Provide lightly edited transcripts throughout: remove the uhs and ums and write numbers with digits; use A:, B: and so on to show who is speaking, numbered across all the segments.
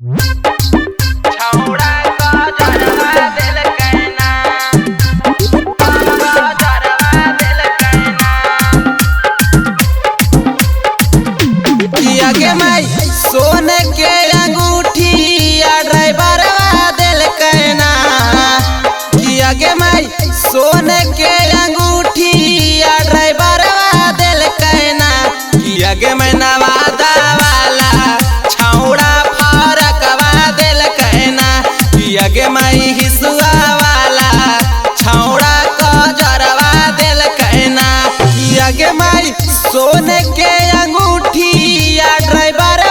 A: छौड़ा का जरवा दिल कहना जरवा दिल कहना
B: किया के माई सोने के अंगूठी या ड्राइवर दिल कहना किया के माई सोने के अंगूठी या ड्राइवर दिल कहना किया के मैं नवादा वाला छौड़ा फरकवा दिल कहना किया के माई हिसुआ वाला छौड़ा का जरवा दिल कहना किया के माई सोने के अंगूठी या ड्राइवर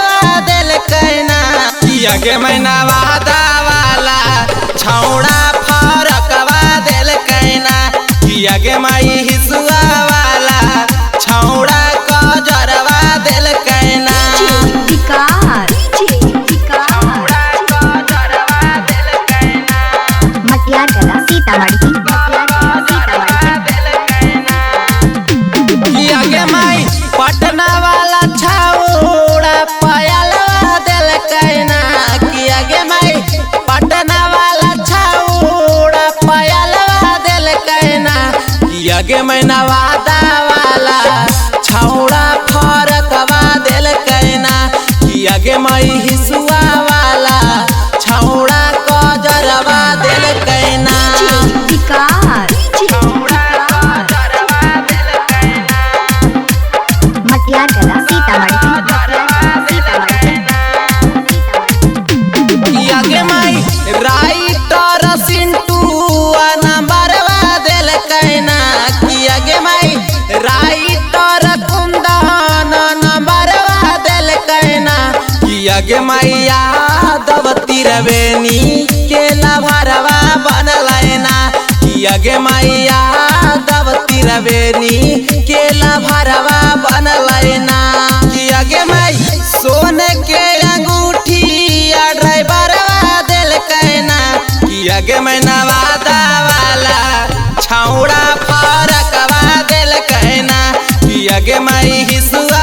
B: दिल कहना किया के मैं नवादा वाला छौड़ा फरकवा दिल कहना किया के माई हिसुआ वाला छौड़ा का जरवा दिल कहना
A: छौड़ा का जरवा दिल कहना
B: किया के माई पटना वाला छौड़ा पायलवा दिल कहना किया के माई पटना वाला छौड़ा पायलवा दिल कहना किया के मैं नवादा वाला छौड़ा फरकवा दिल कहना किया के माई हिसुआ वाला छौड़ा का जरवा दिल कहना
A: छौड़ा का जरवा दिल कहना जरवा दिल कहना
B: किया के माई राइटर सिंटू नंबरवा दिल कहना किया के माई राइटर कुंदन नंबरवा दिल कहना किया के माई यादव तिरवेनी के लभरवा बनलैना किया के माई यादव तिरवेनी के लभरवा बनलैना किया के माई सोने के अंगूठी या ड्राइवर दिल कहना किया के मैं नवादा वाला छौड़ा फरकवा दिल कहना किया के माई हिसुआ